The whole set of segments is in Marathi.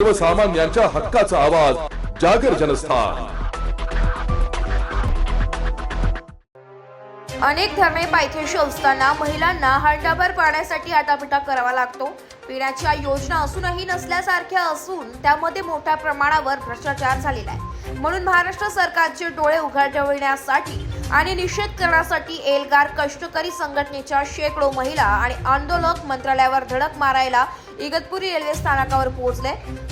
सर्वसामान्यांच्या हक्काचा आवाज जागर जनस्थान। अनेक धरणे पायथ्याशी असताना महिलांना हंडाभर पाण्यासाठी आटापिटा करावा लागतो। पिण्याच्या योजना असूनही नसल्यासारख्या असून त्यामध्ये मोठ्या प्रमाणावर भ्रष्टाचार झालेला आहे। म्हणून महाराष्ट्र सरकारचे डोळे उघडविण्यासाठी आणि निषेध करण्यासाठी एल्गार कष्टकरी संघटनेच्या शेकडो महिला आणि आंदोलक मंत्रालयावर धडक मारायला इगतपुरी रेल्वे स्थानकावर पोहोचले।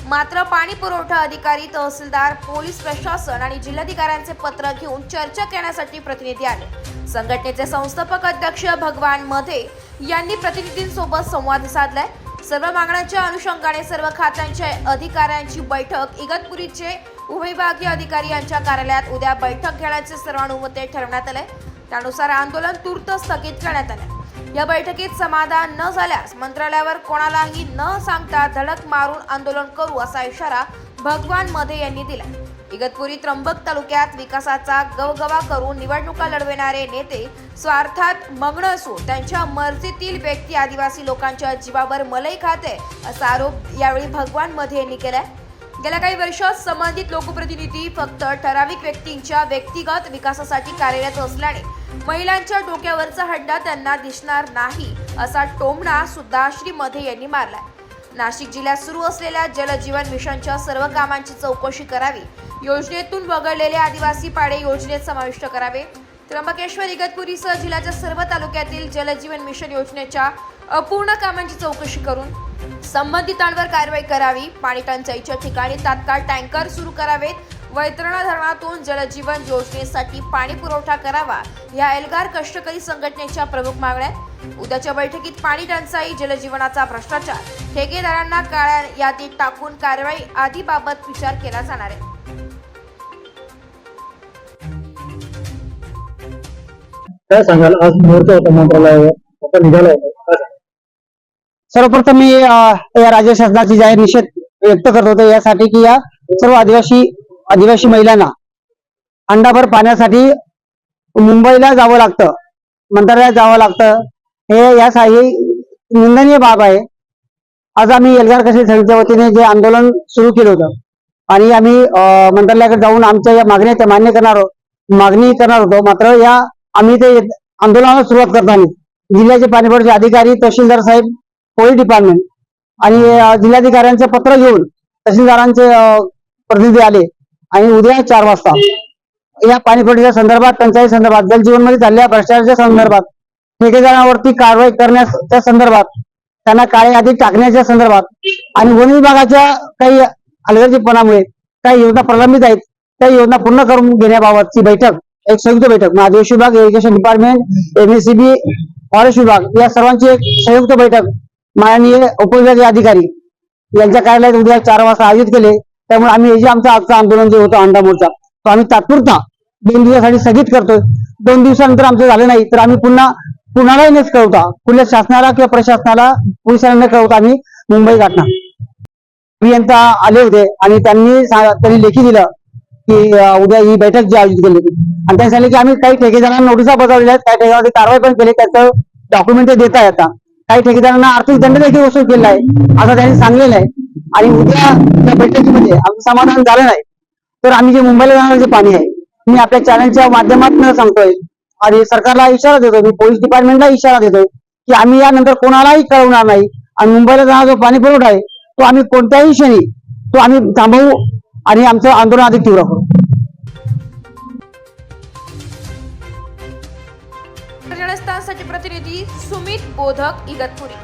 मात्र पाणी पुरवठा अधिकारी, तहसीलदार, पोलीस प्रशासन आणि जिल्हाधिकाऱ्यांचे पत्र घेऊन चर्चा करण्यासाठी प्रतिनिधी आले। संघटनेचे संस्थापक अध्यक्ष भगवान मधे यांनी प्रतिनिधींसोबत संवाद साधलाय। सर्व मागण्यांच्या अनुषंगाने सर्व खात्यांच्या अधिकाऱ्यांची बैठक इगतपुरीचे उपविभागीय अधिकारी यांच्या कार्यालयात उद्या बैठक घेण्याचे सर्वानुमते ठरवण्यात आले। त्यानुसार आंदोलन तूर्त स्थगित करण्यात आले। या बैठकीत समाधान न झाल्यास मंत्रालयावर कोणालाही न सांगता धडक मारून आंदोलन करू असा इशारा भगवान मधे यांनी दिला। इगतपुरी त्र्यंबक तालुक्यात विकासाचा गवगवा करून निवडणुका लढवणारे नेते स्वार्थात मग्न असून त्यांच्या मर्जीतील व्यक्ती आदिवासी लोकांच्या जीवावर मलई खाते असा आरोप यावेळी भगवान मधे यांनी केलाय। गेल्या काही वर्षात संबंधित लोकप्रतिनिधी फक्त ठराविक व्यक्तींच्या व्यक्तिगत विकासासाठी कार्यरत असल्याने महिलांच्या डोक्यावरचा हंडा त्यांना दिसणार नाही असा टोमणा सुद्धा श्री मधे यांनी मारलाय। नाशिक जिल्ह्यात सुरू असलेल्या जलजीवन मिशनच्या सर्व कामांची चौकशी करावी, योजनेतून वगळलेले आदिवासी पाडे योजनेत समाविष्ट करावे, त्र्यंबकेश्वर इगतपुरीसह जिल्ह्याच्या सर्व तालुक्यातील जलजीवन मिशन योजनेच्या अपूर्ण कामांची चौकशी करून संबंधितांवर कारवाई करावी, पाणी टंचाईच्या ठिकाणी तात्काळ टँकर सुरू करावेत, वैतरणा धरणातून जलजीवन योजनेसाठी पाणी पुरवठा करावा या एल्गार कष्टकरी संघटनेच्या प्रमुख मागण्या आहेत। उद्याच्या बैठकीत पाणी टंचाई, जलजीवनाचा भ्रष्टाचार, ठेकेदारांना काळ्या यादीत टाकून कारवाई आदीबाबत विचार केला जाणार आहे। काय सांगाल, आज मोर्चा होता मंत्रालयावर, आता निघाला होता? सर्वप्रथम मी या राज्य शासनाची जाहीर निषेध व्यक्त करत होतो यासाठी की या सर्व आदिवासी महिलांना हंडाभर पाण्यासाठी मुंबईला जावं लागतं, मंत्रालयात जावं लागतं, हे यासाठी निंदनीय बाब आहे। आज आम्ही एल्गार कष्टकरी संघटनेच्या वतीने जे आंदोलन सुरू केलं होतं आणि आम्ही मंत्रालयाकडे जाऊन आमच्या या मागण्या मागणी करणार होतो। मात्र आम्ही ते आंदोलनाला सुरुवात करताना जिल्ह्याचे पाणीपुरवठा अधिकारी, तहसीलदार साहेब, पोलीस डिपार्टमेंट आणि जिल्हाधिकाऱ्यांचे पत्र घेऊन तहसीलदारांचे प्रतिनिधी आले आणि उद्या 4 वाजता या पाणीपुरवठ्याच्या संदर्भात, टंचाई संदर्भात, जलजीवन मध्ये झालेल्या भ्रष्टाचाराच्या संदर्भात, ठेकेदारांवरती कारवाई करण्याच्या संदर्भात, त्यांना काळ्या यादीत टाकण्याच्या संदर्भात आणि वन विभागाच्या काही हलगर्जीपणामुळे काही योजना प्रलंबित आहेत त्या योजना पूर्ण करून घेण्याबाबतची बैठक, एक संयुक्त बैठक, आदिवासी विभाग, इरिगेशन डिपार्टमेंट, एमएससीबी, फॉरेस्ट विभाग या सर्वांची एक संयुक्त बैठक माननीय उपविभागीय अधिकारी यांच्या कार्यालयात उद्या 4 वाजता आयोजित केले। त्यामुळे आम्ही हे जे आमचं आंदोलन जे होतं हंडा मोर्चा, तो आम्ही तात्पुरता 2 दिवसासाठी स्थगित करतोय। 2 दिवसानंतर आमचं झालं नाही तर आम्ही पुन्हा न कळवता, कुठल्या शासनाला किंवा प्रशासनाला, पोलिसांना कळवता आम्ही मुंबई गाठणार। अभियंता आले होते आणि त्यांनी लेखी दिलं की उद्या ही बैठक जी आयोजित केली आणि त्यांनी सांगितलं की आम्ही काही ठेकेदारांना नोटिसा बजावलेल्या आहेत, काही ठेकेदारांची कारवाई पण केली, त्याचं डॉक्युमेंट देता येतात, काही ठेकेदारांना आर्थिक दंड देखील वसूल केला आहे असं त्यांनी सांगलेलं आहे। आणि उद्या त्या बैठकीमध्ये आमचं समाधान झालं नाही तर आम्ही जे मुंबईला जाणार जे पाणी आहे, मी आपल्या चॅनलच्या माध्यमातून सांगतोय आणि सरकारला इशारा देतोय, मी पोलीस डिपार्टमेंटला इशारा देतोय की आम्ही यानंतर कोणालाही कळवणार नाही आणि मुंबईला जाणारा जो पाणी पुरवठा आहे तो आम्ही कोणत्याही क्षणी तो आम्ही थांबवू आणि आमचं आंदोलन अधिक तीव्र करू। प्रतिनिधी सुमित बोधक, इगतपुरी।